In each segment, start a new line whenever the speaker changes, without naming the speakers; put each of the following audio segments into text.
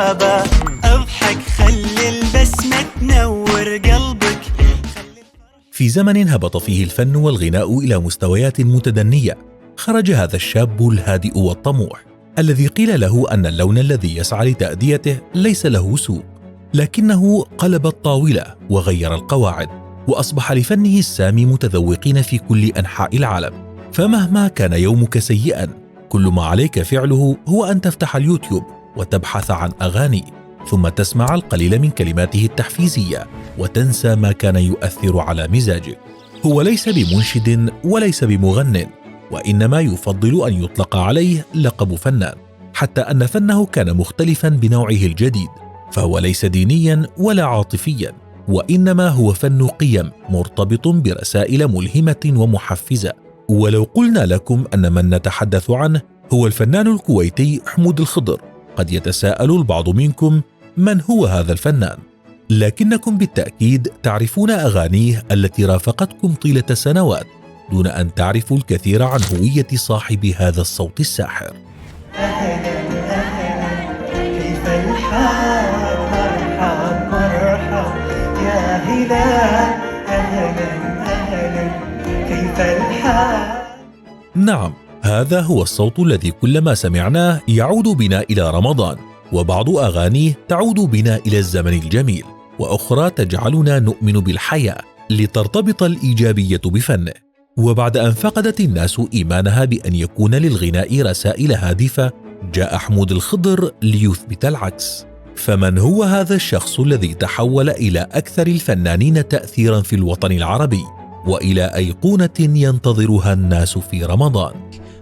بابا. اضحك خلي البسمة تنور قلبك.
في زمن هبط فيه الفن والغناء إلى مستويات متدنية، خرج هذا الشاب الهادئ والطموح الذي قيل له أن اللون الذي يسعى لتأديته ليس له سوق، لكنه قلب الطاولة وغير القواعد، وأصبح لفنه السامي متذوقين في كل أنحاء العالم. فمهما كان يومك سيئا، كل ما عليك فعله هو أن تفتح اليوتيوب وتبحث عن أغاني، ثم تسمع القليل من كلماته التحفيزية وتنسى ما كان يؤثر على مزاجك. هو ليس بمنشد وليس بمغن، وإنما يفضل أن يطلق عليه لقب فنان، حتى أن فنه كان مختلفا بنوعه الجديد، فهو ليس دينيا ولا عاطفيا، وإنما هو فن قيم مرتبط برسائل ملهمة ومحفزة. ولو قلنا لكم أن من نتحدث عنه هو الفنان الكويتي حمود الخضر، قد يتساءل البعض منكم من هو هذا الفنان، لكنكم بالتأكيد تعرفون أغانيه التي رافقتكم طيلة سنوات دون أن تعرفوا الكثير عن هوية صاحب هذا الصوت الساحر.
أهلا أهلا كيف الحال، مرحب مرحب يا هلال، أهلا أهلا كيف الحال.
نعم، هذا هو الصوت الذي كلما سمعناه يعود بنا إلى رمضان، وبعض أغانيه تعود بنا إلى الزمن الجميل، وأخرى تجعلنا نؤمن بالحياة لترتبط الإيجابية بفنه. وبعد أن فقدت الناس إيمانها بأن يكون للغناء رسائل هادفة، جاء حمود الخضر ليثبت العكس. فمن هو هذا الشخص الذي تحول إلى أكثر الفنانين تأثيرا في الوطن العربي، وإلى أيقونة ينتظرها الناس في رمضان؟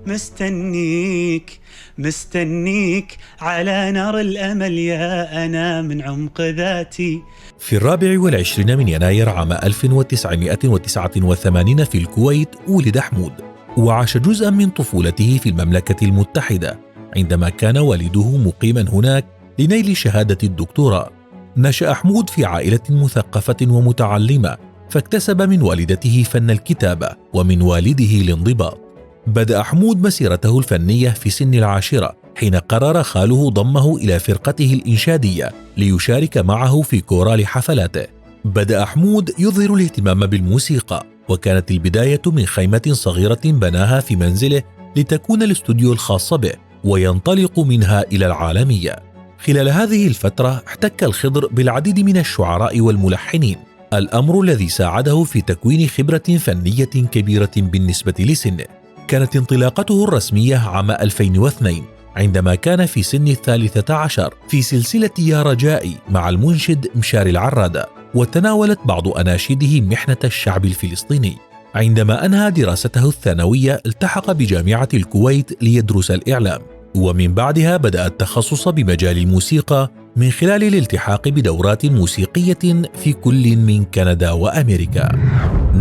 مستنيك مستنيك على نار الأمل يا أنا من عمق ذاتي.
في 24 من يناير عام 1989 في الكويت ولد حمود، وعاش جزءا من طفولته في المملكة المتحدة عندما كان والده مقيما هناك لنيل شهادة الدكتوراه. نشأ حمود في عائلة مثقفة ومتعلمة، فاكتسب من والدته فن الكتابة ومن والده الانضباط. بدأ حمود مسيرته الفنية في سن 10 حين قرر خاله ضمه إلى فرقته الإنشادية ليشارك معه في كورال حفلاته. بدأ حمود يظهر الاهتمام بالموسيقى، وكانت البداية من خيمة صغيرة بناها في منزله لتكون الاستوديو الخاص به، وينطلق منها إلى العالمية. خلال هذه الفترة احتك الخضر بالعديد من الشعراء والملحنين، الأمر الذي ساعده في تكوين خبرة فنية كبيرة بالنسبة لسنه. كانت انطلاقته الرسمية عام 2002 عندما كان في سن 13 في سلسلة يا رجائي مع المنشد مشاري العرادة، وتناولت بعض أناشيده محنة الشعب الفلسطيني. عندما أنهى دراسته الثانوية التحق بجامعة الكويت ليدرس الإعلام، ومن بعدها بدأ التخصص بمجال الموسيقى من خلال الالتحاق بدورات موسيقية في كل من كندا وأمريكا،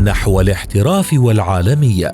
نحو الاحتراف والعالمية.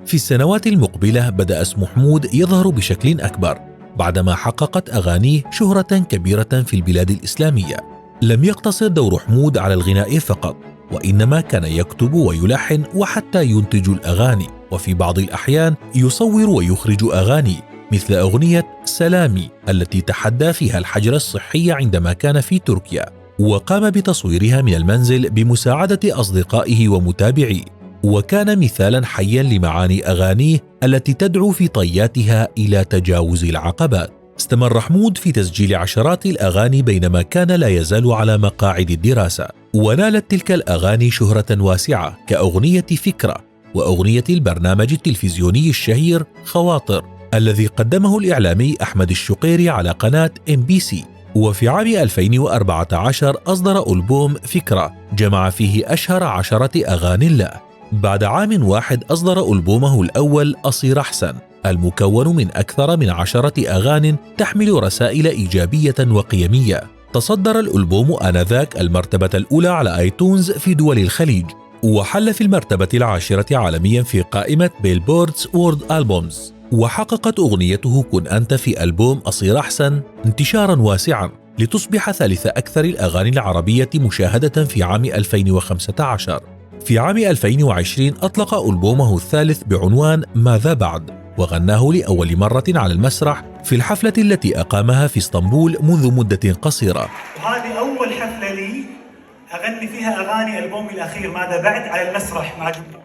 في السنوات المقبلة بدأ اسم حمود يظهر بشكل أكبر بعدما حققت أغانيه شهرة كبيرة في البلاد الإسلامية. لم يقتصر دور حمود على الغناء فقط، وإنما كان يكتب ويلحن وحتى ينتج الأغاني، وفي بعض الأحيان يصور ويخرج أغاني، مثل أغنية سلامي التي تحدى فيها الحجر الصحي عندما كان في تركيا، وقام بتصويرها من المنزل بمساعدة أصدقائه ومتابعيه، وكان مثالا حيا لمعاني أغانيه التي تدعو في طياتها إلى تجاوز العقبات. استمر حمود في تسجيل عشرات الأغاني بينما كان لا يزال على مقاعد الدراسة، ونالت تلك الأغاني شهرة واسعة كأغنية فكرة، وأغنية البرنامج التلفزيوني الشهير خواطر الذي قدمه الإعلامي أحمد الشقيري على قناة MBC. وفي عام 2014 أصدر ألبوم فكرة جمع فيه أشهر 10 أغاني له. بعد عام واحد أصدر ألبومه الأول أصير أحسن، المكون من أكثر من 10 أغاني تحمل رسائل إيجابية وقيمية. تصدر الألبوم آنذاك المرتبة الأولى على آيتونز في دول الخليج، وحل في المرتبة 10 عالميا في قائمة بيلبوردز وورد ألبومز. وحققت أغنيته كن أنت في ألبوم أصير أحسن انتشارا واسعا، لتصبح ثالث أكثر الأغاني العربية مشاهدة في عام 2015. في عام 2020 أطلق ألبومه الثالث بعنوان ماذا بعد، وغناه لأول مرة على المسرح في الحفلة التي أقامها في اسطنبول منذ مدة قصيرة.
وهذه أول حفلة لي أغني فيها أغاني ألبومي الأخير ماذا بعد على المسرح مع جمهور.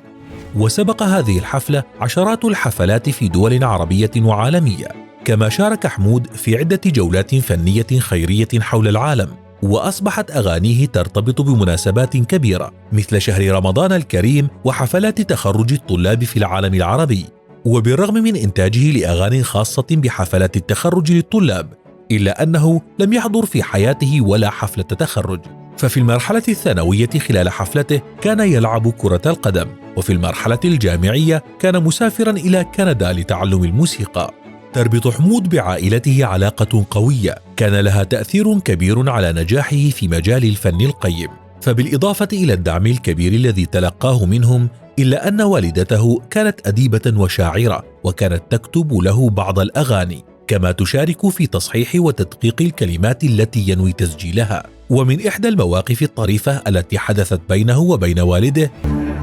وسبق هذه الحفلة عشرات الحفلات في دول عربية وعالمية، كما شارك حمود في عدة جولات فنية خيرية حول العالم، وأصبحت أغانيه ترتبط بمناسبات كبيرة مثل شهر رمضان الكريم وحفلات تخرج الطلاب في العالم العربي. وبالرغم من إنتاجه لأغاني خاصة بحفلات التخرج للطلاب، إلا أنه لم يحضر في حياته ولا حفلة تخرج. ففي المرحلة الثانوية خلال حفلته كان يلعب كرة القدم، وفي المرحلة الجامعية كان مسافرا إلى كندا لتعلم الموسيقى. تربط حمود بعائلته علاقة قوية كان لها تأثير كبير على نجاحه في مجال الفن القيم، فبالإضافة إلى الدعم الكبير الذي تلقاه منهم، إلا أن والدته كانت أديبة وشاعرة، وكانت تكتب له بعض الأغاني، كما تشارك في تصحيح وتدقيق الكلمات التي ينوي تسجيلها. ومن إحدى المواقف الطريفة التي حدثت بينه وبين والده: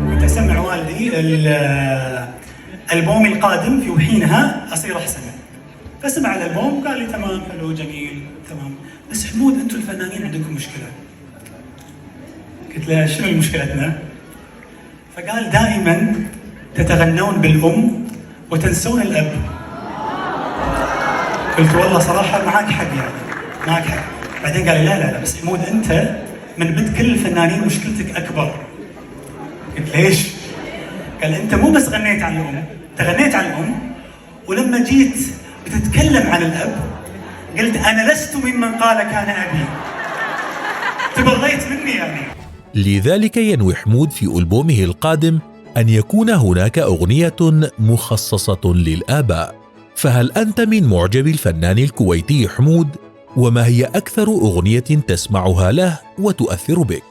كنت أسمع والدي الألبوم القادم في وحينها أصير أحسن، فسمع الألبوم وقال لي تمام حلو جميل تمام، بس حمود أنتم الفنانين عندكم مشكلة. قلت له شنو مشكلتنا؟ فقال دائما تتغنون بالأم وتنسون الأب. قلت والله صراحة معك حق، يعني معك حق. بعدين قال لي لا بس حمود أنت من بد كل الفنانين مشكلتك أكبر. قلت ليش؟ قال أنت مو بس غنيت عن الأم، تغنيت عن الأم، ولما جيت بتتكلم عن الأب قلت أنا لست ممن قال كان أبي. تبغيت مني يعني.
لذلك ينوي حمود في ألبومه القادم أن يكون هناك أغنية مخصصة للآباء. فهل أنت من معجب الفنان الكويتي حمود؟ وما هي أكثر أغنية تسمعها له وتؤثر بك؟